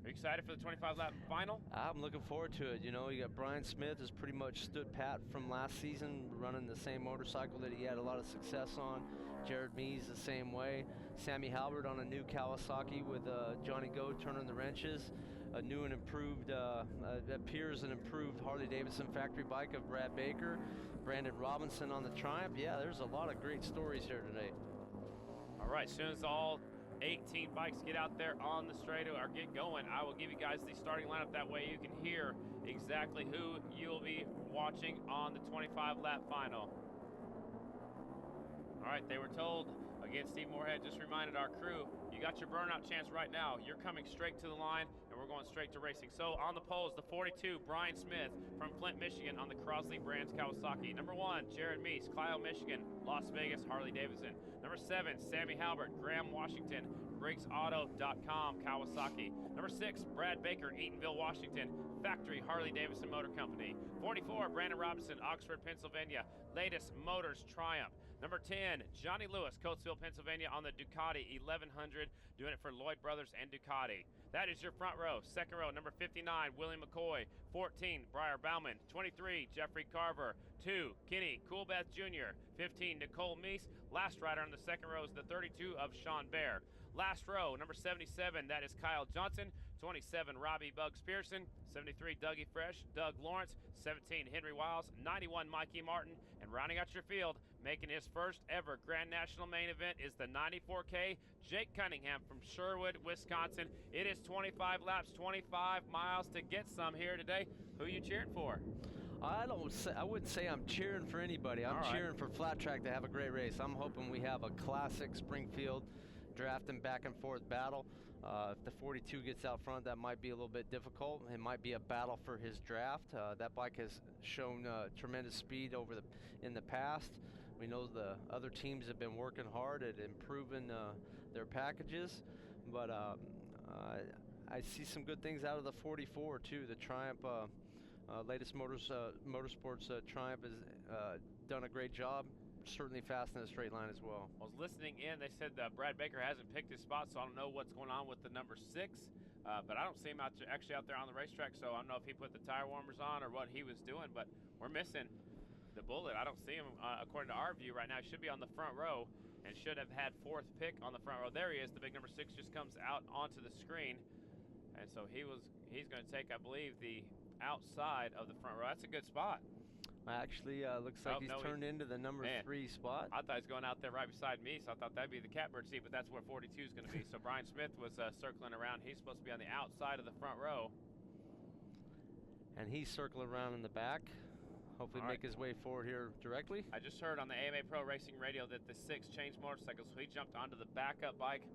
you excited for the 25-lap final? I'm looking forward to it. You know, you got Bryan Smith has pretty much stood pat from last season, running the same motorcycle that he had a lot of success on. Jared Mees the same way. Sammy Halbert on a new Kawasaki with Johnny Go turning the wrenches. A new and improved, appears an improved Harley-Davidson factory bike of Brad Baker. Brandon Robinson on the Triumph. Yeah, there's a lot of great stories here today. All right, as soon as all 18 bikes get out there on the straight or get going, I will give you guys the starting lineup. That way you can hear exactly who you'll be watching on the 25-lap final. All right, they were told, again, Steve Moorhead just reminded our crew, you got your burnout chance right now. You're coming straight to the line, and we're going straight to racing. So on the poles, the 42, Bryan Smith from Flint, Michigan on the Crosley Brands Kawasaki. Number 1, Jared Mees, Clio, Michigan, Las Vegas, Harley-Davidson. Number 7, Sammy Halbert, Graham, Washington, BriggsAuto.com, Kawasaki. Number 6, Brad Baker, Eatonville, Washington, Factory Harley-Davidson Motor Company. 44, Brandon Robinson, Oxford, Pennsylvania, Latest Motors, Triumph. Number 10, Johnny Lewis, Coatesville, Pennsylvania on the Ducati 1100, doing it for Lloyd Brothers and Ducati. That is your front row. Second row, number 59, William McCoy. 14, Briar Bauman. 23, Jeffrey Carver. 2, Kenny Coolbeth Jr. 15, Nicole Meese. Last rider on the second row is the 32 of Sean Bear. Last row, number 77, that is Kyle Johnson. 27, Robbie Bugs Pearson. 73, Dougie Fresh, Doug Lawrence. 17, Henry Wiles. 91, Mikey Martin. And rounding out your field, making his first ever Grand National main event is the 94K, Jake Cunningham from Sherwood, Wisconsin. It is 25 laps, 25 miles to get some here today. Who are you cheering for? I wouldn't say I'm cheering for anybody. I'm cheering for Flat Track to have a great race. I'm hoping we have a classic Springfield draft and back and forth battle. If the 42 gets out front, that might be a little bit difficult. It might be a battle for his draft. That bike has shown tremendous speed in the past. We know the other teams have been working hard at improving their packages, but I see some good things out of the 44 too. The Triumph, latest motorsports Triumph has done a great job. Certainly fast in a straight line as well. I was listening in. They said Brad Baker hasn't picked his spot, so I don't know what's going on with the number 6. But I don't see him actually out there on the racetrack, so I don't know if he put the tire warmers on or what he was doing. But we're missing the bullet. I don't see him, according to our view right now. He should be on the front row and should have had 4th pick on the front row. There he is. The big number 6 just comes out onto the screen, and so he's going to take, I believe, the outside of the front row. That's a good spot. Actually, looks like he's turned into the number 3 spot. I thought he was going out there right beside me, so I thought that'd be the catbird seat, but that's where 42 is going to be. So Bryan Smith was circling around. He's supposed to be on the outside of the front row. And he's circling around in the back. Hopefully make his way forward here directly. I just heard on the AMA Pro Racing Radio that the 6 changed motorcycles, so he jumped onto the backup bike.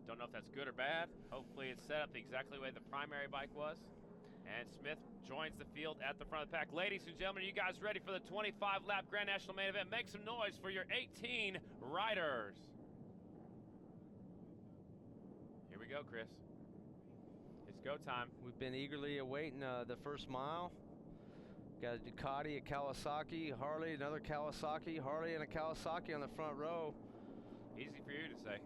Don't know if that's good or bad. Hopefully it's set up the exactly way the primary bike was. And Smith joins the field at the front of the pack. Ladies and gentlemen, are you guys ready for the 25-lap Grand National main event? Make some noise for your 18 riders. Here we go, Chris. It's go time. We've been eagerly awaiting the first mile. Got a Ducati, a Kawasaki, Harley, another Kawasaki, Harley and a Kawasaki on the front row. Easy for you to say.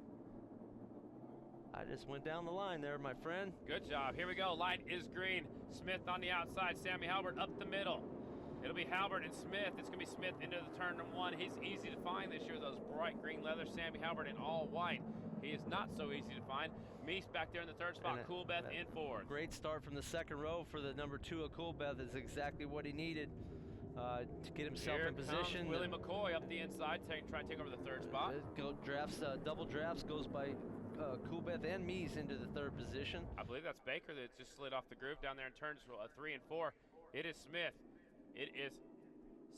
I just went down the line there, my friend. Good job. Here we go. Light is green. Smith on the outside. Sammy Halbert up the middle. It'll be Halbert and Smith. It's going to be Smith into the turn number 1. He's easy to find this year. Those bright green leather. Sammy Halbert in all white. He is not so easy to find. Meese back there in the 3rd spot. Coolbeth in 4th. Great start from the 2nd row for the number 2 of Coolbeth. Is exactly what he needed to get himself in position. Willie McCoy up the inside, trying to take over the 3rd spot. Double drafts, goes by Coolbeth and Meese into the 3rd position. I believe that's Baker that just slid off the groove down there in turns 3 and 4. It is Smith. It is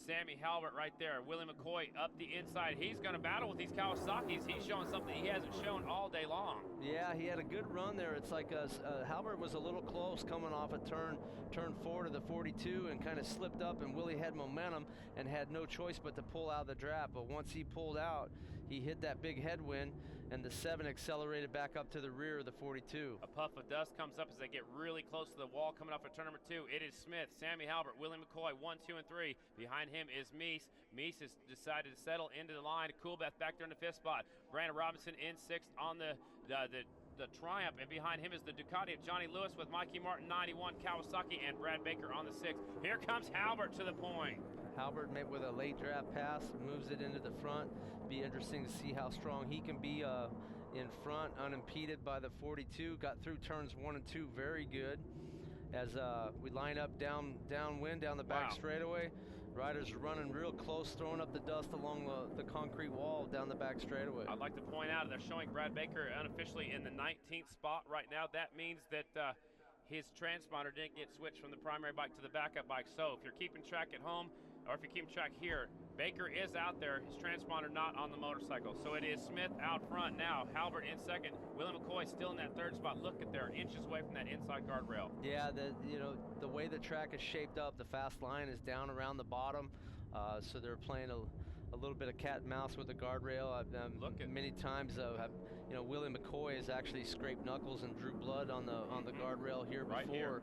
Sammy Halbert right there. Willie McCoy up the inside. He's going to battle with these Kawasaki's. He's showing something he hasn't shown all day long. Yeah, he had a good run there. It's like Halbert was a little close coming off a turn 4 to the 42 and kind of slipped up, and Willie had momentum and had no choice but to pull out of the draft. But once he pulled out, he hit that big headwind, and the 7 accelerated back up to the rear of the 42. A puff of dust comes up as they get really close to the wall coming off of turn number 2. It is Smith, Sammy Halbert, Willie McCoy, 1, 2, and 3. Behind him is Meese. Meese has decided to settle into the line. Coolbeth back there in the 5th spot. Brandon Robinson in 6th on the the Triumph, and behind him is the Ducati of Johnny Lewis with Mikey Martin 91, Kawasaki, and Brad Baker on the 6th. Here comes Halbert to the point. Halbert met with a late draft pass, moves it into the front. Be interesting to see how strong he can be in front, unimpeded by the 42. Got through turns 1 and 2 very good. As we line up downwind, down the back straightaway. Riders are running real close, throwing up the dust along the concrete wall down the back straightaway. I'd like to point out they're showing Brad Baker unofficially in the 19th spot right now. That means that his transponder didn't get switched from the primary bike to the backup bike. So if you're keeping track at home, or if you're keeping track here, Baker is out there, his transponder not on the motorcycle. So it is Smith out front now, Halbert in second, Willie McCoy still in that 3rd spot. Look at they're inches away from that inside guardrail. Yeah, the way the track is shaped up, the fast line is down around the bottom, so they're playing a little bit of cat and mouse with the guardrail. Many times Willie McCoy has actually scraped knuckles and drew blood on the guardrail here before.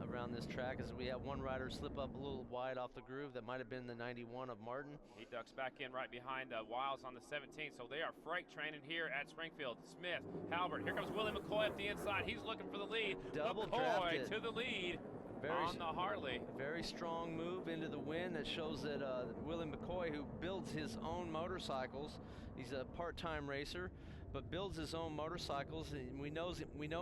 Around this track, as we have one rider slip up a little wide off the groove. That might have been the 91 of Martin. He ducks back in right behind Wiles on the 17th. So they are freight training here at Springfield. Smith, Halbert, here comes Willie McCoy up the inside. He's looking for the lead. Double McCoy drafted to the lead on the Harley. Very strong move into the wind that shows that Willie McCoy, who builds his own motorcycles, he's a part-time racer, but builds his own motorcycles, and we know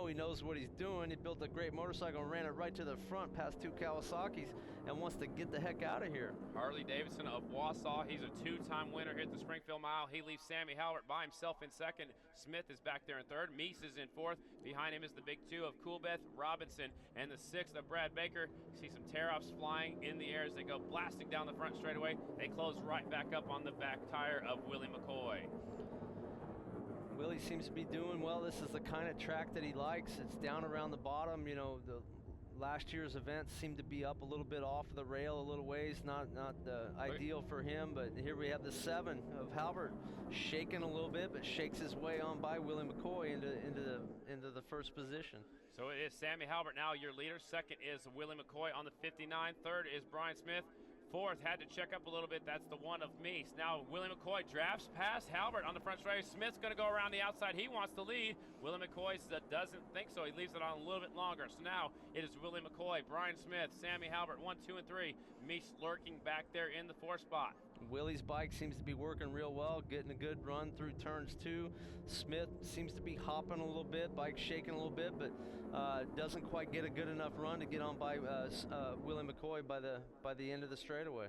he knows what he's doing. He built a great motorcycle and ran it right to the front past 2 Kawasaki's and wants to get the heck out of here. Harley-Davidson of Wausau, he's a 2-time winner here at the Springfield Mile. He leaves Sammy Halbert by himself in second. Smith is back there in third. Meese is in fourth. Behind him is the big 2 of Coolbeth, Robinson, and the 6th of Brad Baker. You see some tear-offs flying in the air as they go blasting down the front straightaway. They close right back up on the back tire of Willie McCoy. Willie seems to be doing well. This is the kind of track that he likes. It's down around the bottom. The last year's events seemed to be up a little bit off the rail a little ways. Not ideal for him, but here we have the 7 of Halbert shaking a little bit, but shakes his way on by Willie McCoy into the first position. So it is Sammy Halbert now your leader. Second is Willie McCoy on the 59. Third is Bryan Smith. 4th, had to check up a little bit. That's the 1 of Meese. Now Willie McCoy drafts past Halbert on the front straight. Smith's going to go around the outside. He wants to lead. Willie McCoy doesn't think so. He leaves it on a little bit longer. So now it is Willie McCoy, Bryan Smith, Sammy Halbert, 1, 2, and 3. Meese lurking back there in the 4th spot. Willie's bike seems to be working real well, getting a good run through turns 2. Smith seems to be hopping a little bit, bike shaking a little bit, but doesn't quite get a good enough run to get on by Willie McCoy by the end of the straightaway.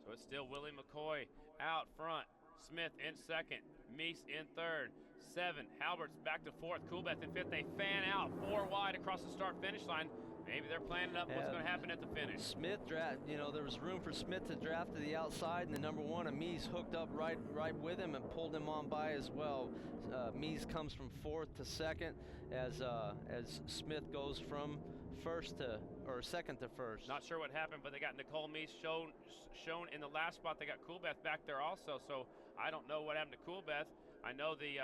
So it's still Willie McCoy out front, Smith in second, Meese in third, 7. Halbert's back to 4th, Coolbeth in 5th. They fan out 4 wide across the start-finish line. Maybe they're planning up what's going to happen at the finish. Smith there was room for Smith to draft to the outside, and the number 1 of Meese hooked up right with him and pulled him on by as well. Meese comes from 4th to 2nd as Smith goes from second to first. Not sure what happened, but they got Nicole Meese shown in the last spot. They got Coolbeth back there also, so I don't know what happened to Coolbeth. I know the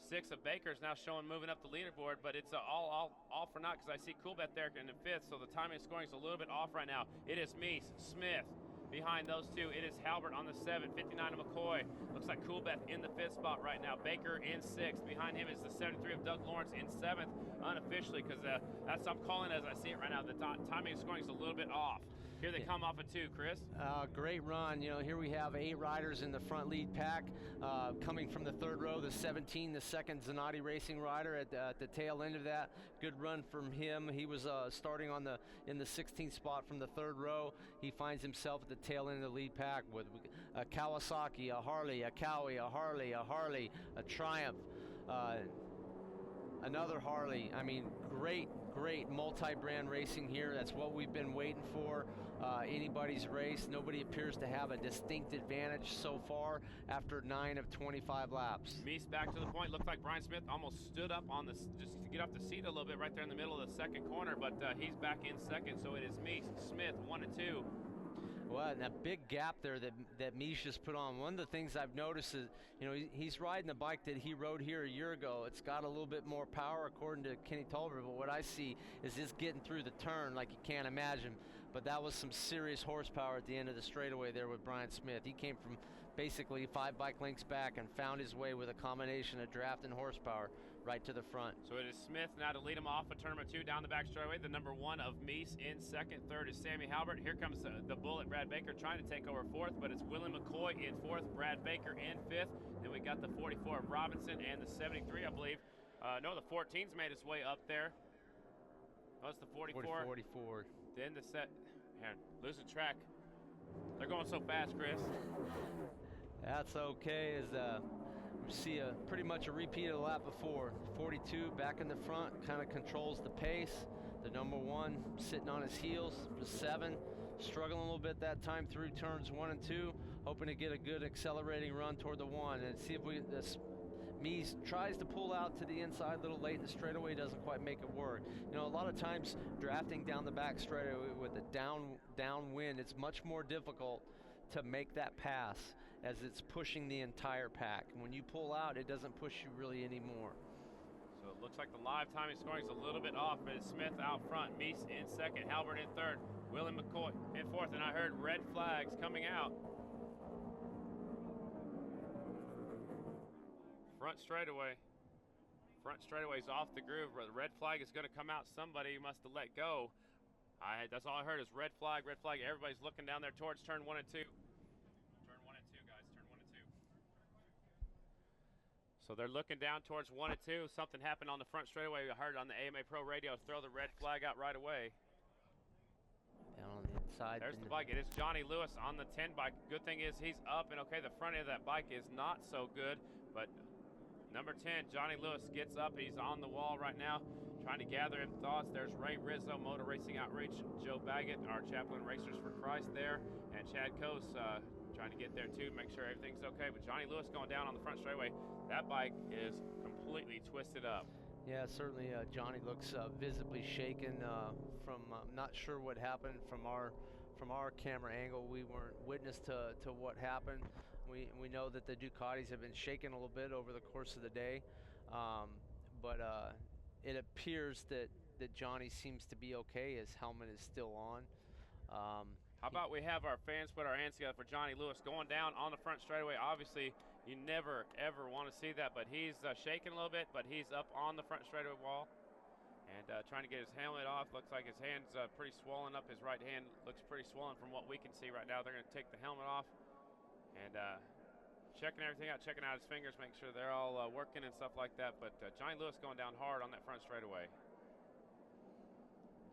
6 of Baker's now showing moving up the leaderboard, but it's all for naught because I see Coolbeth there in the 5th, so the timing of scoring is a little bit off right now. It is Meese, Smith. Behind those 2, it is Halbert on the 7, 59 of McCoy. Looks like Coolbeth in the 5th spot right now. Baker in 6th. Behind him is the 73 of Doug Lawrence in 7th, unofficially, because that's I'm calling as I see it right now. The timing of scoring is a little bit off. Here they come off of 2, Chris. Great run. Here we have 8 riders in the front lead pack. Coming from the 3rd row, the 17, the 2nd Zanatti Racing rider at the tail end of that. Good run from him. He was starting in the 16th spot from the 3rd row. He finds himself at the tail end of the lead pack with a Kawasaki, a Harley, a Cowie, a Harley, a Triumph, another Harley. I mean, great multi-brand racing here. That's what we've been waiting for. Anybody's race. Nobody appears to have a distinct advantage so far after 9 of 25 laps. Meese back to the point. Looked like Bryan Smith almost stood up on just to get off the seat a little bit right there in the middle of the 2nd corner, but he's back in 2nd, so it is Meese, Smith, 1 and 2. Well, and that big gap there that Meese just put on. One of the things I've noticed is, he's riding the bike that he rode here a year ago. It's got a little bit more power according to Kenny Tolliver, but what I see is it's getting through the turn like you can't imagine. But that was some serious horsepower at the end of the straightaway there with Bryan Smith. He came from basically 5 bike lengths back and found his way with a combination of draft and horsepower. right to the front. So it is Smith now to lead him off of turn number 2 down the back straightaway. The number 1 of Meese in second. Third is Sammy Halbert. Here comes the bullet, Brad Baker, trying to take over fourth, but it's Willie McCoy in fourth, Brad Baker in fifth. Then we got the 44 of Robinson and the 73, I believe. No, the 14's made its way up there. That's the 44. 44. Then the set. Man, losing track. They're going so fast, Chris. That's okay, as we see pretty much a repeat of the lap before. 42 back in the front, kind of controls the pace. The number 1 sitting on his heels. The 7 struggling a little bit that time through turns 1 and 2, hoping to get a good accelerating run toward the 1 and see if Meese tries to pull out to the inside a little late in the straightaway, doesn't quite make it work. You know, a lot of times drafting down the back straightaway with a downwind, it's much more difficult to make that pass as it's pushing the entire pack. When you pull out, it doesn't push you really anymore. So it looks like the live timing scoring is a little bit off, but it's Smith out front, Meese in second, Halbert in third, Willie McCoy in fourth, and I heard red flags coming out. Front straightaway's off the groove. The red flag is going to come out. Somebody must have let go. That's all I heard is red flag, red flag. Everybody's looking down there towards turn 1 and 2. Turn 1 and 2, guys. Turn 1 and 2. So they're looking down towards 1 and 2. Something happened on the front straightaway. I heard on the AMA Pro radio. Throw the red flag out right away. Down on the inside. There's the bike. It is Johnny Lewis on the 10 bike. Good thing is he's up, and okay, the front end of that bike is not so good, but number 10, Johnny Lewis, gets up. He's on the wall right now, trying to gather him thoughts. There's Ray Rizzo, Motor Racing Outreach, Joe Baggett, our chaplain Racers for Christ there, and Chad Coase trying to get there too, make sure everything's okay. But Johnny Lewis going down on the front straightaway. That bike is completely twisted up. Yeah, certainly Johnny looks visibly shaken from not sure what happened from our camera angle. We weren't witness to what happened. We know that the Ducatis have been shaken a little bit over the course of the day, but it appears that Johnny seems to be okay. His helmet is still on. How about we have our fans put our hands together for Johnny Lewis going down on the front straightaway. Obviously, you never, ever want to see that, but he's shaking a little bit, but he's up on the front straightaway wall and trying to get his helmet off. Looks like his hand's pretty swollen up. His right hand looks pretty swollen from what we can see right now. They're going to take the helmet off and checking everything out, checking out his fingers, making sure they're all working and stuff like that. But Johnny Lewis going down hard on that front straightaway.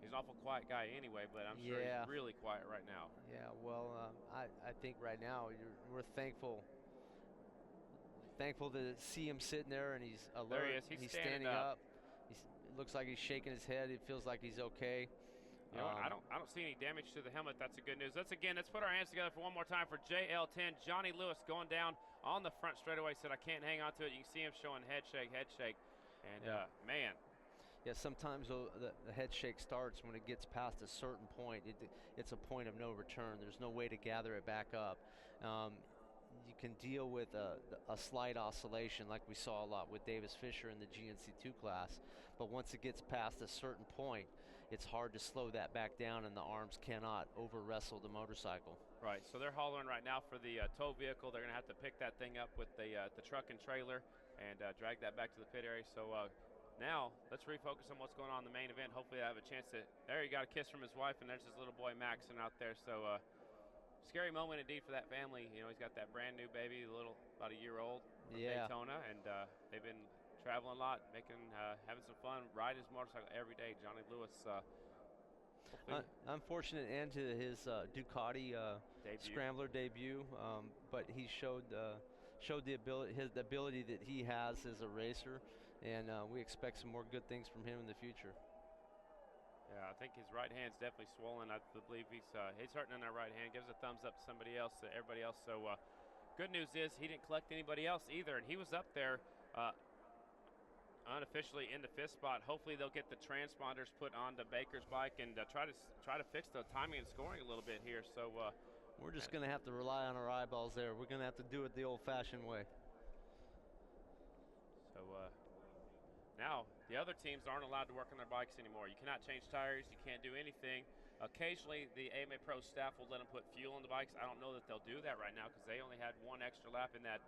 He's an awful quiet guy anyway, but I'm sure he's really quiet right now. Yeah, well, I think right now we're thankful to see him sitting there, and he's alert. There he is. He's standing up. It looks like he's shaking his head. It feels like he's okay. You know, I don't see any damage to the helmet. That's the good news. Let's put our hands together for one more time for JL10. Johnny Lewis going down on the front straightaway. Said I can't hang on to it. You can see him showing head shake, and man. Yeah, sometimes the head shake starts when it gets past a certain point. It's a point of no return. There's no way to gather it back up. You can deal with a slight oscillation like we saw a lot with Davis Fisher in the GNC2 class, but once it gets past a certain point, it's hard to slow that back down, and the arms cannot over-wrestle the motorcycle. Right, so they're hollering right now for the tow vehicle. They're going to have to pick that thing up with the truck and trailer and drag that back to the pit area. So now let's refocus on what's going on in the main event. Hopefully I have a chance to. There, he got a kiss from his wife, and there's his little boy Maxon out there. So scary moment indeed for that family. You know, he's got that brand new baby, about a year old, from Daytona, and they've been traveling a lot, having some fun, riding his motorcycle every day. Johnny Lewis. Unfortunate end to his Ducati Scrambler debut, but he showed the ability that he has as a racer, and we expect some more good things from him in the future. Yeah, I think his right hand's definitely swollen. I believe he's hurting in that right hand. Gives a thumbs up to somebody else, everybody else. So good news is he didn't collect anybody else either, and he was up there unofficially in the fifth spot. Hopefully they'll get the transponders put onto Baker's bike and try to fix the timing and scoring a little bit here. So we're just going to have to rely on our eyeballs there. We're going to have to do it the old-fashioned way. So now the other teams aren't allowed to work on their bikes anymore. You cannot change tires. You can't do anything. Occasionally the AMA Pro staff will let them put fuel in the bikes. I don't know that they'll do that right now because they only had one extra lap in that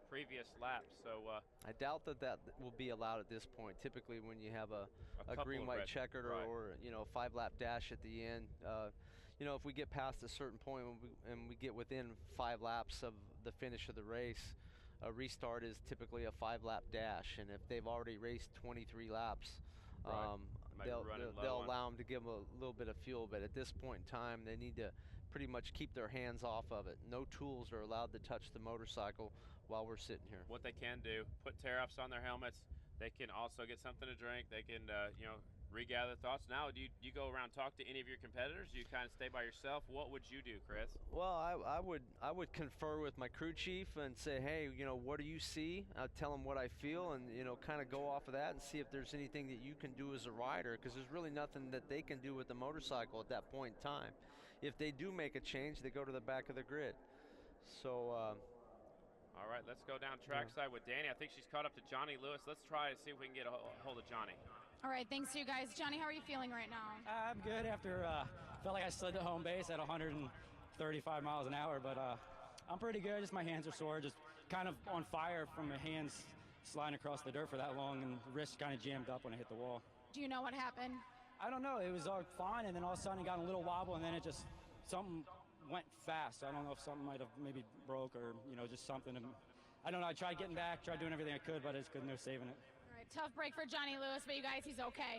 previous laps. So I doubt that will be allowed at this point. Typically, when you have a green-white checkered or you know, 5-lap dash at the end, you know, if we get past a certain point and we get within 5 laps of the finish of the race, a restart is typically a 5-lap dash, and if they've already raced 23 laps, they'll allow them to give them a little bit of fuel. But at this point in time, they need to pretty much keep their hands off of it. No tools are allowed to touch the motorcycle while we're sitting here. What they can do, put tear-offs on their helmets. They can also get something to drink. They can, you know, regather thoughts. Now, do you go around and talk to any of your competitors? Do you kind of stay by yourself? What would you do, Chris? Well, I would confer with my crew chief and say, hey, you know, what do you see? I'll tell them what I feel, and you know, kind of go off of that and see if there's anything that you can do as a rider, because there's really nothing that they can do with the motorcycle at that point in time. If they do make a change, they go to the back of the grid. So. All right, let's go down trackside with Danny. I think she's caught up to Johnny Lewis. Let's try to see if we can get a hold of Johnny. All right, thanks to you guys. Johnny, how are you feeling right now? I'm good after, felt like I slid to home base at 135 miles an hour, but I'm pretty good. Just my hands are sore, just kind of on fire from my hands sliding across the dirt for that long, and the wrist kind of jammed up when I hit the wall. Do you know what happened? I don't know. It was fine, and then all of a sudden it got a little wobble, and then it just, something went fast. I don't know if something might have maybe broke or, you know, just something. I don't know. I tried getting back, tried doing everything I could, but I just couldn't, no saving it. All right, tough break for Johnny Lewis, but you guys, he's okay.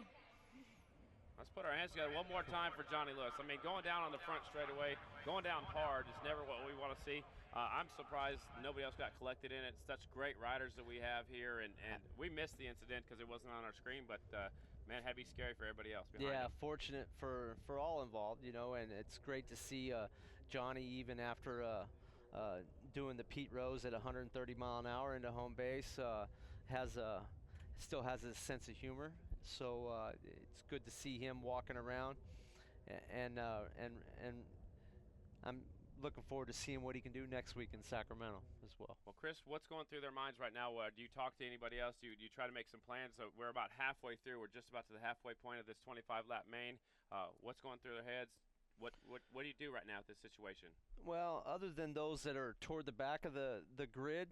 Let's put our hands together one more time for Johnny Lewis. I mean, going down on the front straightaway, going down hard is never what we want to see. I'm surprised nobody else got collected in it. Such great riders that we have here, and we missed the incident because it wasn't on our screen, but man, had to be scary for everybody else behind him. Fortunate for all involved, you know, and it's great to see Johnny, even after doing the Pete Rose at 130 mile an hour into home base, still has a sense of humor. So it's good to see him walking around, and I'm looking forward to seeing what he can do next week in Sacramento as well. Well, Chris, what's going through their minds right now? Do you talk to anybody else? Do you try to make some plans? So we're about halfway through. We're just about to the halfway point of this 25-lap main. What's going through their heads? What do you do right now with this situation? Well, other than those that are toward the back of the grid,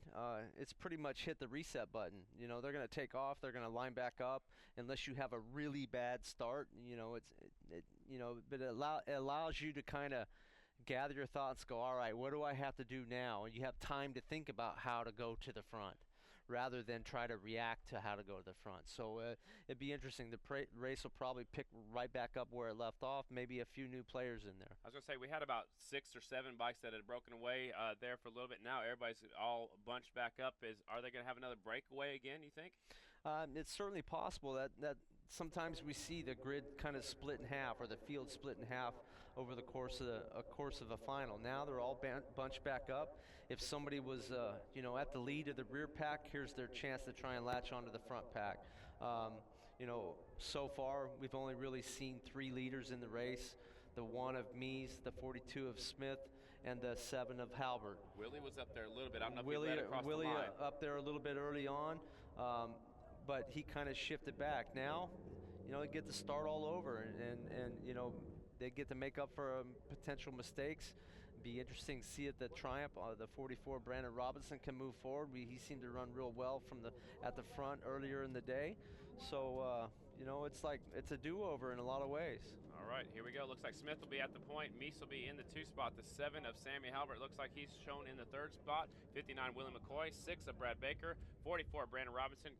it's pretty much hit the reset button. You know, they're going to take off. They're going to line back up unless you have a really bad start. You know, but it allows you to kind of gather your thoughts, go, all right, what do I have to do now? And you have time to think about how to go to the front, rather than try to react to how to go to the front. So it'd be interesting. The race will probably pick right back up where it left off, maybe a few new players in there. I was going to say, we had about 6 or 7 bikes that had broken away there for a little bit. Now everybody's all bunched back up. Are they going to have another breakaway again, you think? It's certainly possible that sometimes we see the grid kind of split in half, or the field split in half over the course of a final. Now they're all bunched back up. If somebody was you know, at the lead of the rear pack, here's their chance to try and latch onto the front pack. You know, so far we've only really seen 3 leaders in the race: the 1 of Mies, the 42 of Smith, and the 7 of Halbert. Willie was up there a little bit. I don't know if he led across the line. Willie up there a little bit early on, but he kind of shifted back. Now, you know, they get to start all over, and you know, they get to make up for potential mistakes. Be interesting to see at the Triumph. The 44 Brandon Robinson can move forward. He seemed to run real well at the front earlier in the day. So you know, it's a do-over in a lot of ways. All right, here we go. Looks like Smith will be at the point. Mies will be in the 2 spot. The 7 of Sammy Halbert looks like he's shown in the 3rd spot. 59 Willie McCoy, 6 of Brad Baker, 44 Brandon Robinson,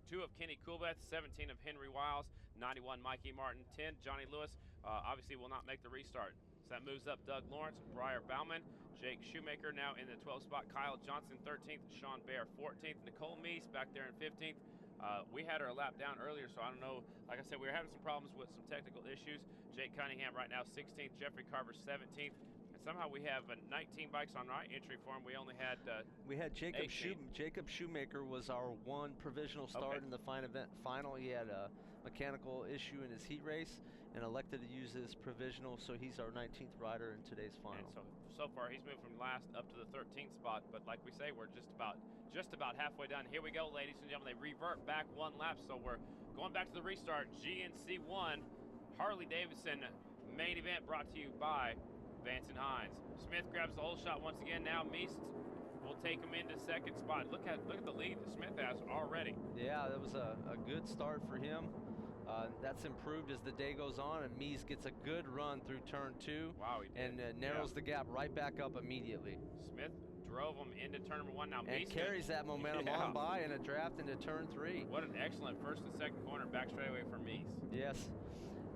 2 of Kenny Coolbeth, 17 of Henry Wiles, 91 Mikey Martin, 10 Johnny Lewis. Obviously will not make the restart. So that moves up Doug Lawrence, Briar Bauman, Jake Shoemaker now in the 12th spot, Kyle Johnson 13th, Sean Baer 14th, Nicole Mies back there in 15th. We had her a lap down earlier, so I don't know. Like I said, we were having some problems with some technical issues. Jake Cunningham right now 16th, Jeffrey Carver 17th. And somehow we have 19 bikes on right entry for him. We only had Jacob Shoemaker was our 1 provisional start in the final. He had a mechanical issue in his heat race and elected to use his provisional, so he's our 19th rider in today's final. And so far he's moved from last up to the 13th spot, but like we say, we're just about halfway done. Here we go, ladies and gentlemen. They revert back 1 lap, so we're going back to the restart. GNC1 Harley-Davidson main event brought to you by Vance and Hines. Smith grabs the whole shot once again. Now Mies will take him into second spot. Look at the lead that Smith has already. Yeah, that was a good start for him. That's improved as the day goes on, and Mies gets a good run through turn 2. Wow, he did. And narrows the gap right back up immediately. Smith drove him into turn number 1. Now and Mies carries that momentum on by in a draft into turn 3. What an excellent first and second corner back straightaway for Mies. Yes.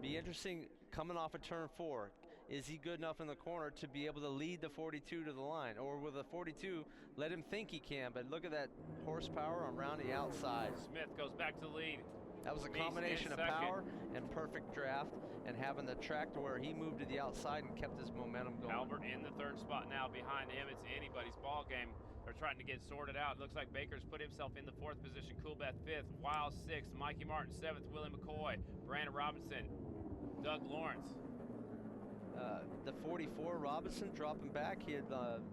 Be interesting coming off of turn 4. Is he good enough in the corner to be able to lead the 42 to the line? Or with the 42, let him think he can, but look at that horsepower around the outside. Smith goes back to the lead. That was a combination of power and perfect draft, and having the track to where he moved to the outside and kept his momentum going. Albert in the third spot now. Behind him, it's anybody's ball game. They're trying to get sorted out. Looks like Baker's put himself in the 4th position. Coolbeth 5th, Wiles 6th, Mikey Martin 7th, Willie McCoy, Brandon Robinson, Doug Lawrence. The 44, Robinson, dropping back. He had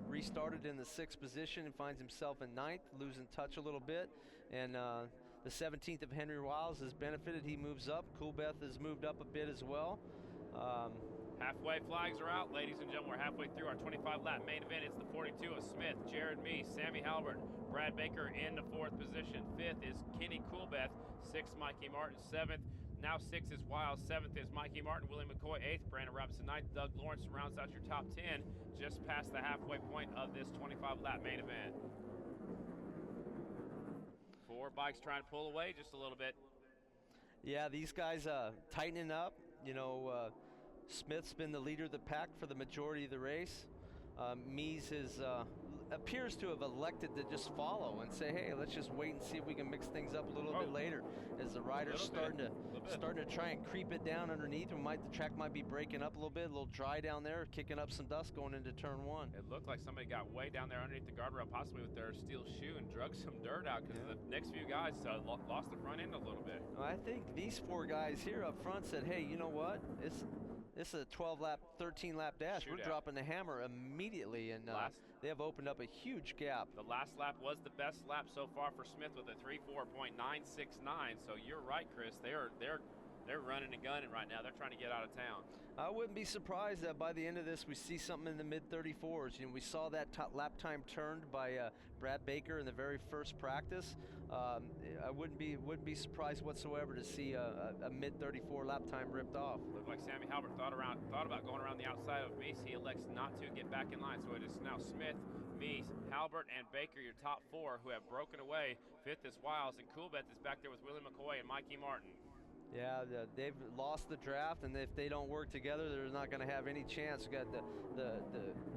restarted in the 6th position and finds himself in 9th, losing touch a little bit. And the 17th of Henry Wiles has benefited. He moves up. Coolbeth has moved up a bit as well. Halfway flags are out, ladies and gentlemen. We're halfway through our 25-lap main event. It's the 42 of Smith, Jared Mies, Sammy Halbert, Brad Baker in the 4th position. 5th is Kenny Coolbeth. 6th, Mikey Martin. 7th. Now 6th is Wiles, 7th is Mikey Martin, Willie McCoy 8th, Brandon Robinson 9th, Doug Lawrence rounds out your top 10 just past the halfway point of this 25-lap main event. 4 bikes trying to pull away just a little bit. Yeah, these guys tightening up. You know, Smith's been the leader of the pack for the majority of the race. Mies appears to have elected to just follow and say, hey, let's just wait and see if we can mix things up a little bit later. As the rider's starting to try and creep it down underneath, the track might be breaking up a little bit, a little dry down there, kicking up some dust going into turn 1. It looked like somebody got way down there underneath the guardrail, possibly with their steel shoe, and drug some dirt out because the next few guys lost the front end a little bit. I think these 4 guys here up front said, hey, you know what? This is a 12-lap, 13-lap dash. We're dropping the hammer immediately, and they have opened up a huge gap. The last lap was the best lap so far for Smith with a 3:4.969. So you're right, Chris. They're running and gunning right now. They're trying to get out of town. I wouldn't be surprised that by the end of this we see something in the mid-34s. You know, we saw that lap time turned by Brad Baker in the very first practice. I wouldn't be surprised whatsoever to see a mid-34 lap time ripped off. Looked like Sammy Halbert thought about going around the outside of Mies. He elects not to get back in line. So it is now Smith, Mies, Halbert, and Baker, your top 4 who have broken away. 5th is Wiles, and Coolbeth is back there with Willie McCoy and Mikey Martin. Yeah, they've lost the draft, and if they don't work together, they're not going to have any chance. We got the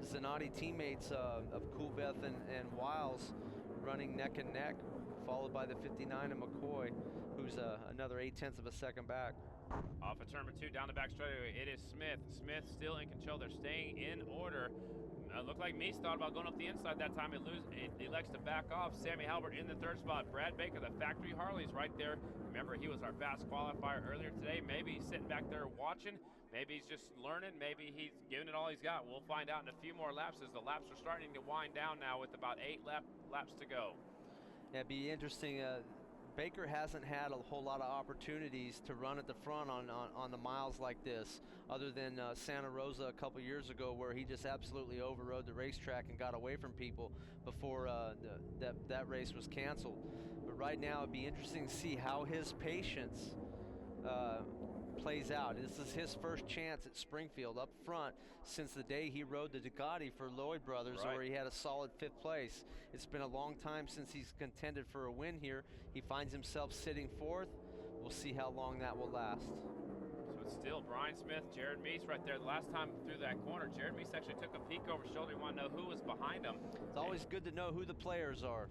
Zanatti teammates of Coolbeth and Wiles running neck and neck, followed by the 59 of McCoy, who's another 0.8 of a second back. Off of turn 2, down the back straightaway, it is Smith. Smith still in control. They're staying in order. Looked like Mies thought about going up the inside that time. It elects to back off. Sammy Halbert in the 3rd spot. Brad Baker, the factory Harley's right there. Remember, he was our fast qualifier earlier today. Maybe he's sitting back there watching. Maybe he's just learning. Maybe he's giving it all he's got. We'll find out in a few more laps as the laps are starting to wind down now with about 8 laps to go. Yeah, it'd be interesting. Baker hasn't had a whole lot of opportunities to run at the front on the miles like this, other than Santa Rosa a couple years ago, where he just absolutely overrode the racetrack and got away from people before that race was canceled. But right now it'd be interesting to see how his patience plays out. This is his first chance at Springfield up front since the day he rode the Ducati for Lloyd Brothers, where he had a solid 5th place. It's been a long time since he's contended for a win here. He finds himself sitting 4th. We'll see how long that will last. So it's still Bryan Smith, Jared Mies right there. The last time through that corner, Jared Mies actually took a peek over his shoulder. He wanted to know who was behind him. It's always good to know who the players are.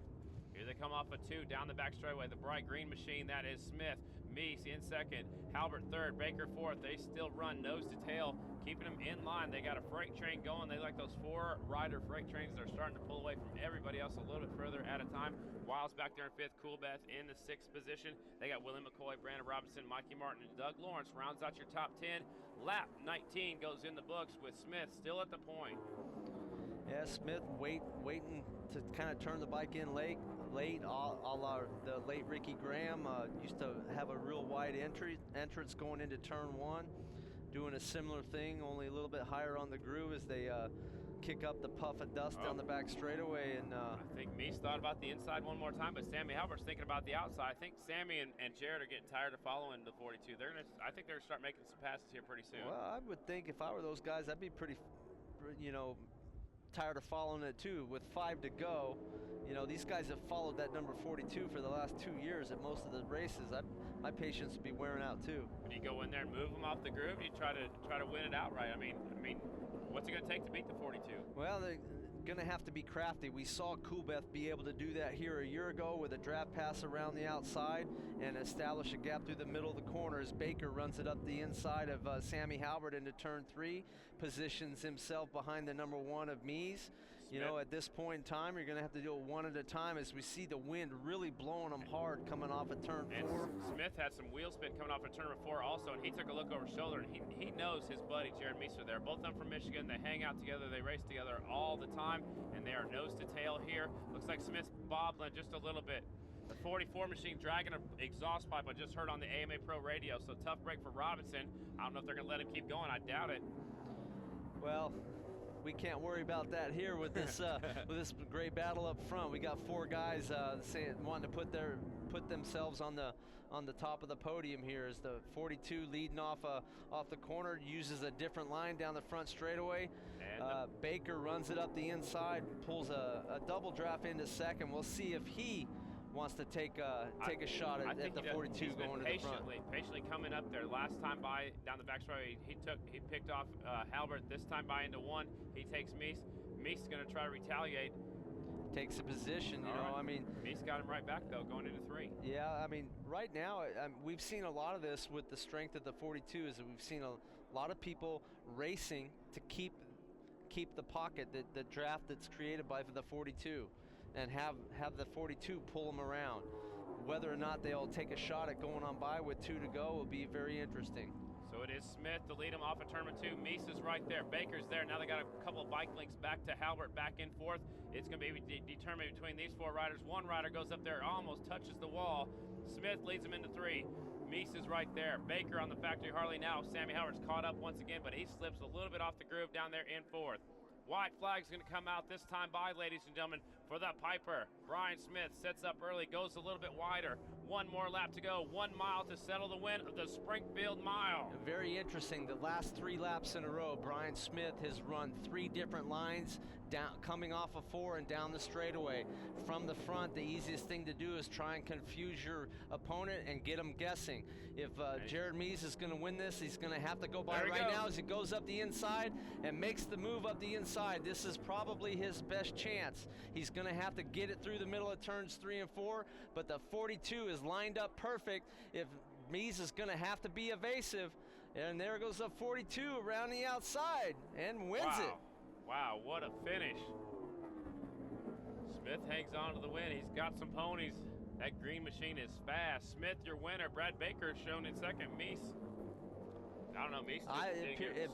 Here they come off a 2 down the back straightaway. The bright green machine, that is Smith. Mies in 2nd, Halbert 3rd, Baker 4th. They still run nose to tail, keeping them in line. They got a freight train going. They like those 4-rider freight trains. They're starting to pull away from everybody else a little bit further at a time. Wiles back there in 5th, Coolbeth in the 6th position. They got Willie McCoy, Brandon Robinson, Mikey Martin, and Doug Lawrence rounds out your top 10. Lap 19 goes in the books with Smith still at the point. Yeah, Smith waiting to kind of turn the bike in late, a la the late Ricky Graham. Used to have a real wide entrance going into turn 1, doing a similar thing, only a little bit higher on the groove as they kick up the puff of dust down the back straightaway. And I think Meese thought about the inside one more time, but Sammy Halbert's thinking about the outside. I think Sammy and Jared are getting tired of following the 42. I think they're going to start making some passes here pretty soon. Well, I would think if I were those guys, I'd be pretty, tired of following it too. With 5 to go, these guys have followed that number 42 for the last 2 years at most of the races. My patience would be wearing out too. Do you go in there and move them off the groove? Do you try to win it outright? I mean, what's it going to take to beat the 42? Well, they're going to have to be crafty. We saw Coolbeth be able to do that here a year ago with a draft pass around the outside and establish a gap through the middle of the corner as Baker runs it up the inside of Sammy Halbert into turn 3, positions himself behind the number 1 of Meese. At this point in time, you're going to have to do it one at a time as we see the wind really blowing them hard coming off of turn 4. And Smith had some wheel spin coming off of turn 4 also, and he took a look over his shoulder, and he knows his buddy Jared Meese are there. Both of them from Michigan. They hang out together. They race together all the time, and they are nose to tail here. Looks like Smith's bobbling just a little bit. The 44 machine dragging an exhaust pipe I just heard on the AMA Pro radio, so tough break for Robinson. I don't know if they're going to let him keep going. I doubt it. Well, we can't worry about that here with this with this great battle up front. We got 4 guys wanting to put themselves on the top of the podium here. As the 42 leading off the corner, uses a different line down the front straightaway. Baker runs it up the inside, pulls a double draft into second. We'll see if he wants to take a shot at the 42 going to the front. Patiently coming up there. Last time by down the back straightaway, he picked off Halbert. This time by into 1, he takes Meese. Meese is going to try to retaliate. Takes a position, Meese got him right back though, going into 3. Yeah, right now we've seen a lot of this with the strength of the 42. Is that we've seen a lot of people racing to keep the pocket, the draft that's created by the 42. And have the 42 pull them around. Whether or not they'll take a shot at going on by with 2 to go will be very interesting. So it is Smith to lead him off of turn 2. Meese is right there. Baker's there. Now they got a couple of bike links back to Halbert, back and forth. It's going to be determined between these 4 riders. One rider goes up there, almost touches the wall. Smith leads him into 3. Meese is right there. Baker on the factory Harley now. Sammy Halbert's caught up once again, but he slips a little bit off the groove down there in 4th. White flag's going to come out this time by, ladies and gentlemen, for the Piper. Bryan Smith sets up early, goes a little bit wider. 1 more lap to go, 1 mile to settle the win of the Springfield Mile. Very interesting. The last 3 laps in a row, Bryan Smith has run 3 different lines, down, coming off of 4 and down the straightaway. From the front, the easiest thing to do is try and confuse your opponent and get them guessing. If Jared Meese is going to win this, he's going to have to go by right now as he goes up the inside and makes the move up the inside. This is probably his best chance. He's going to have to get it through the middle of turns 3 and 4, but the 42 is lined up perfect. If Meese is going to have to be evasive, and there goes the 42 around the outside and wins it. Wow, what a finish. Smith hangs on to the win. He's got some ponies. That green machine is fast. Smith, your winner. Brad Baker shown in second. Meese, I don't know, Meese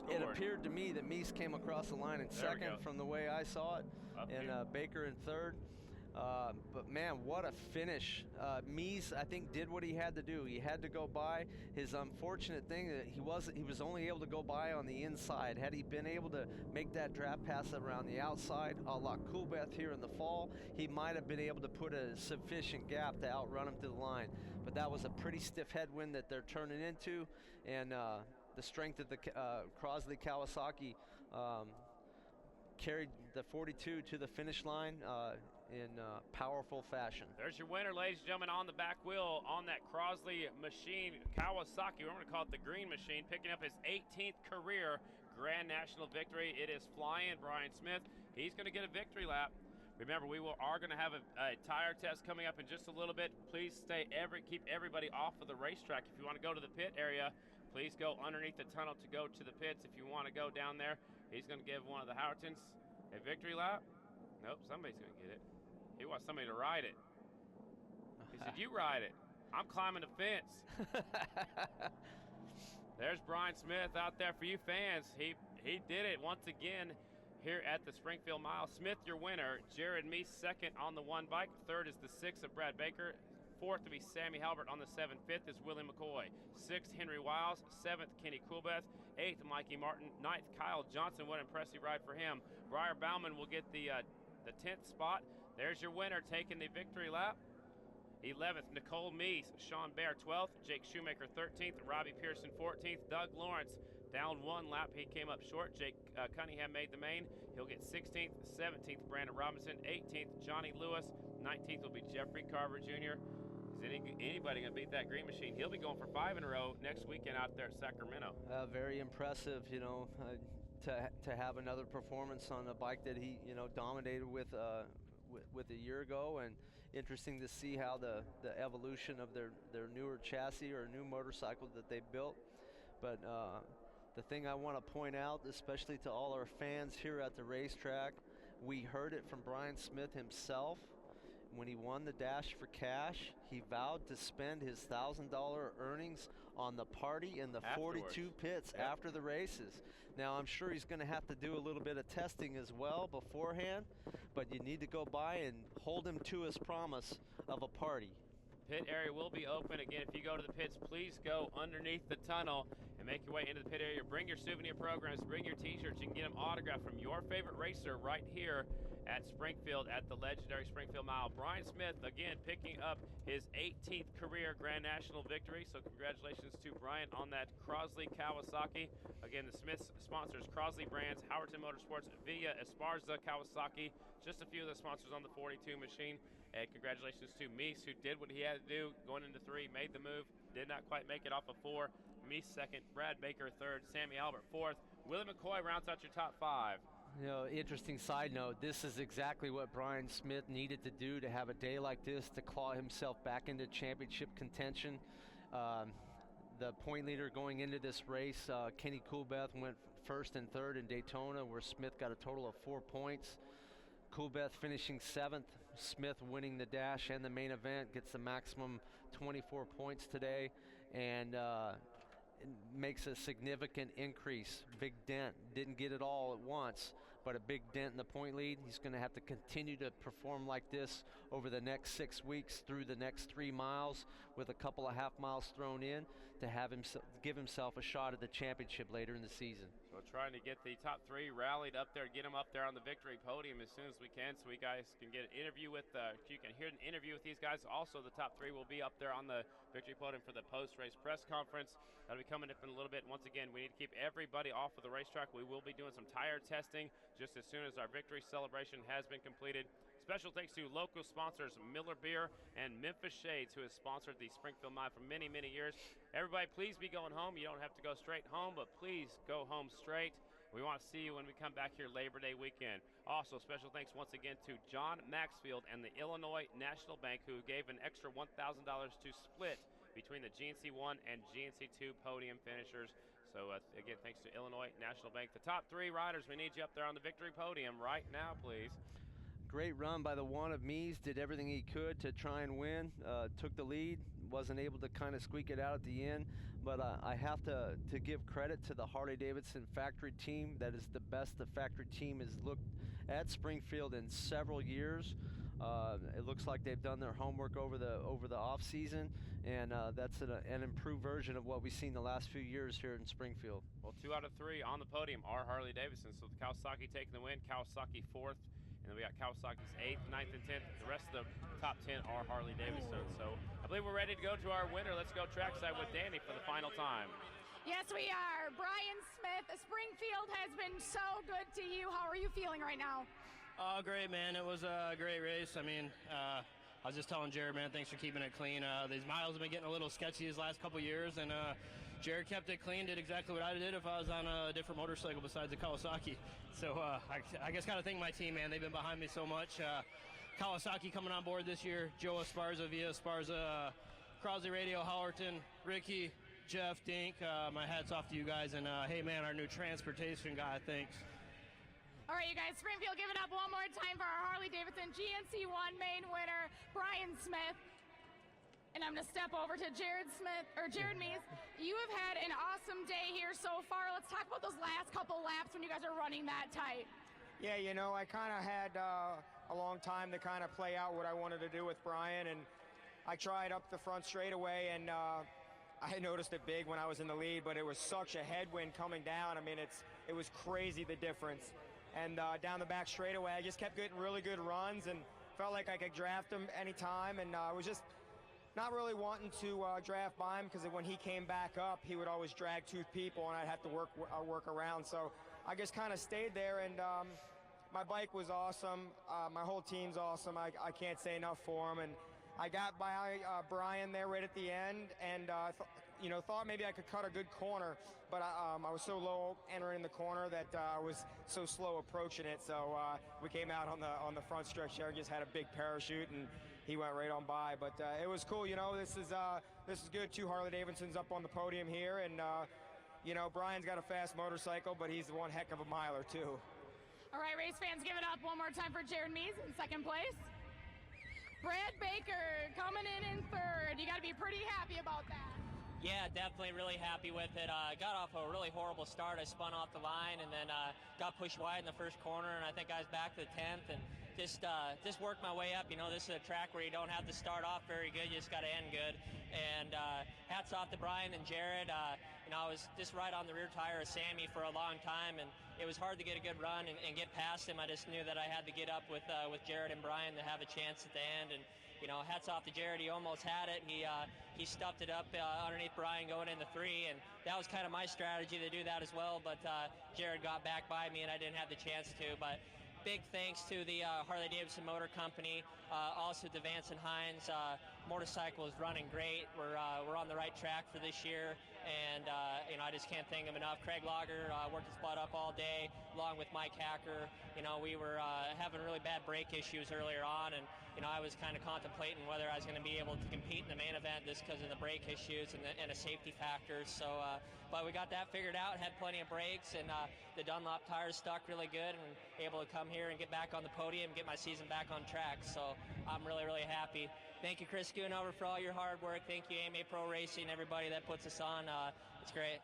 it appeared to me that Meese came across the line in second from the way I saw it, and Baker in 3rd. But man, what a finish. Meese, I think, did what he had to do. He had to go by. His unfortunate thing that he was only able to go by on the inside. Had he been able to make that draft pass around the outside, a la Coolbeth here in the fall, he might have been able to put a sufficient gap to outrun him to the line. But that was a pretty stiff headwind that they're turning into, and the strength of the Crosley-Kawasaki carried the 42 to the finish line in powerful fashion. There's your winner, ladies and gentlemen, on the back wheel on that Crosley machine, Kawasaki. We're going to call it the green machine, picking up his 18th career Grand National victory. It is flying. Bryan Smith, he's going to get a victory lap. Remember, we are going to have a tire test coming up in just a little bit. Please keep everybody off of the racetrack. If you want to go to the pit area, please go underneath the tunnel to go to the pits. If you want to go down there, he's going to give one of the Howertons a victory lap. Nope, somebody's going to get it. He wants somebody to ride it. He said, you ride it. I'm climbing the fence. There's Bryan Smith out there for you fans. He did it once again here at the Springfield Mile. Smith, your winner. Jared Meese, second on the 1 bike. 3rd is the 6 of Brad Baker. Fourth to be Sammy Halbert on the 7. Fifth is Willie McCoy. Sixth, Henry Wiles. Seventh, Kenny Coolbeth. Eighth, Mikey Martin. Ninth, Kyle Johnson. What an impressive ride for him. Briar Bauman will get the 10th spot. There's your winner taking the victory lap. 11th, Nicole Meese. Sean Bear, 12th. Jake Shoemaker, 13th. Robbie Pearson, 14th. Doug Lawrence, down one lap. He came up short. Jake Cunningham made the main. He'll get 16th. 17th, Brandon Robinson. 18th, Johnny Lewis. 19th will be Jeffrey Carver Jr. Is anybody going to beat that green machine? He'll be going for 5 in a row next weekend out there at Sacramento. Very impressive, you know, to have another performance on a bike that he, you know, dominated with a year ago, and interesting to see how the evolution of their newer chassis or new motorcycle that they built. But the thing I want to point out, especially to all our fans here at the racetrack, we heard it from Bryan Smith himself. When he won the Dash for Cash, he vowed to spend his $1,000 earnings on the party in the Afterwards. 42 pits after the races. Now, I'm sure he's going to have to do a little bit of testing as well beforehand, but you need to go by and hold him to his promise of a party. Pit area will be open. Again, if you go to the pits, please go underneath the tunnel and make your way into the pit area. Bring your souvenir programs, bring your t-shirts. You can get them autographed from your favorite racer right here at Springfield at the legendary Springfield Mile. Bryan Smith, again, picking up his 18th career Grand National victory. So congratulations to Bryan on that Crosley Kawasaki. Again, the Smiths sponsors Crosley Brands, Howerton Motorsports, via Esparza Kawasaki. Just a few of the sponsors on the 42 machine. And congratulations to Meese, who did what he had to do going into 3, made the move, did not quite make it off of 4. Meese second, Brad Baker third, Sammy Albert fourth. Willie McCoy rounds out your top 5. You know, interesting side note, this is exactly what Bryan Smith needed to do to have a day like this to claw himself back into championship contention. The point leader going into this race, Kenny Coolbeth, went first and third in Daytona, where Smith got a total of 4 points. Coolbeth finishing 7th, Smith winning the Dash and the main event, gets the maximum 24 points today, and makes a significant increase. Big dent. Didn't get it all at once, but a big dent in the point lead. He's going to have to continue to perform like this over the next 6 weeks through the next 3 miles, with a couple of half miles thrown in, to have give himself a shot at the championship later in the season. So trying to get the top 3 rallied up there, get them up there on the victory podium as soon as we can, so we guys can get an interview with, you can hear an interview with these guys. Also, the top 3 will be up there on the victory podium for the post-race press conference. That'll be coming up in a little bit. Once again, we need to keep everybody off of the racetrack. We will be doing some tire testing just as soon as our victory celebration has been completed. Special thanks to local sponsors Miller Beer and Memphis Shades, who has sponsored the Springfield Mile for many, many years. Everybody, please be going home. You don't have to go straight home, but please go home straight. We want to see you when we come back here Labor Day weekend. Also, special thanks once again to John Maxfield and the Illinois National Bank, who gave an extra $1,000 to split between the GNC1 and GNC2 podium finishers. So again, thanks to Illinois National Bank. The top 3 riders, we need you up there on the victory podium right now, please. Great run by the one of Meese, did everything he could to try and win, took the lead, wasn't able to kind of squeak it out at the end, but I have to give credit to the Harley-Davidson factory team. That is the best the factory team has looked at Springfield in several years. It looks like they've done their homework over the off season, and that's an improved version of what we've seen the last few years here in Springfield. Well, 2 out of 3 on the podium are Harley-Davidson, so the Kawasaki taking the win, Kawasaki 4th. And then we got Kawasaki's 8th, 9th, and 10th. The rest of the top 10 are Harley-Davidson. So I believe we're ready to go to our winner. Let's go trackside with Danny for the final time. Yes, we are. Bryan Smith, Springfield has been so good to you. How are you feeling right now? Oh, great, man. It was a great race. I mean, I was just telling Jared, man, thanks for keeping it clean. These miles have been getting a little sketchy these last couple years, and Jared kept it clean, did exactly what I did if I was on a different motorcycle besides the Kawasaki. So I guess got to thank my team, man. They've been behind me so much. Kawasaki coming on board this year, Joe Esparza via Esparza, Crosley Radio, Howerton, Ricky, Jeff, Dink. My hat's off to you guys. And hey, man, our new transportation guy, thanks. All right, you guys, Springfield, give it up one more time for our Harley-Davidson GNC1 main winner, Bryan Smith. And I'm going to step over to Jared Meese. You have had an awesome day here so far. Let's talk about those last couple laps when you guys are running that tight. Yeah, you know, I kind of had a long time to kind of play out what I wanted to do with Bryan, and I tried up the front straightaway, and I noticed it big when I was in the lead, but it was such a headwind coming down. I mean, it was crazy, the difference. And down the back straightaway, I just kept getting really good runs and felt like I could draft him anytime, and I was just not really wanting to draft by him, because when he came back up, he would always drag two people, and I'd have to work around. So I just kind of stayed there, and my bike was awesome. My whole team's awesome. I can't say enough for them. And I got by Bryan there right at the end, and thought maybe I could cut a good corner, but I was so low entering the corner that I was so slow approaching it. So we came out on the front stretch there, just had a big parachute, and he went right on by. But it was cool. This is good. 2 Harley-Davidsons up on the podium here, and Bryan's got a fast motorcycle, but he's one heck of a miler too. All right, race fans, give it up one more time for Jared Mees in second place. Brad Baker coming in third. You got to be pretty happy about that. Yeah, definitely really happy with it. Got off a really horrible start. I spun off the line and then got pushed wide in the first corner, and I think I was back to the 10th, and just worked my way up. This is a track where you don't have to start off very good, you just got to end good. And hats off to Bryan and Jared. I was just right on the rear tire of Sammy for a long time, and it was hard to get a good run and get past him. I just knew that I had to get up with Jared and Bryan to have a chance at the end. And hats off to Jared. He almost had it. He stuffed it up underneath Bryan going into 3, and that was kind of my strategy to do that as well. But Jared got back by me, and I didn't have the chance to. But big thanks to the Harley-Davidson Motor Company, also to Vance and Hines. Motorcycle is running great. We're on the right track for this year, and I just can't thank him enough. Craig Lager worked his butt up all day, along with Mike Hacker. We were having really bad brake issues earlier on, and I was kind of contemplating whether I was going to be able to compete in the main event just because of the brake issues and the safety factors. So, but we got that figured out, had plenty of brakes, and the Dunlop tires stuck really good, and able to come here and get back on the podium, get my season back on track. So I'm really, really happy. Thank you, Chris Schoonover, for all your hard work. Thank you, AMA Pro Racing, everybody that puts us on. It's great.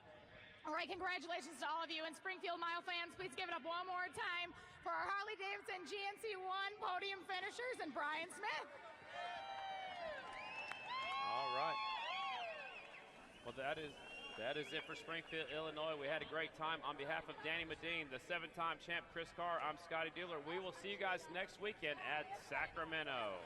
All right, congratulations to all of you. And Springfield Mile fans, please give it up one more time for our Harley-Davidson GNC1 podium finishers and Bryan Smith. All right. Well, that is it for Springfield, Illinois. We had a great time. On behalf of Danny Medine, the 7-time champ Chris Carr, I'm Scotty Dealer. We will see you guys next weekend at Sacramento.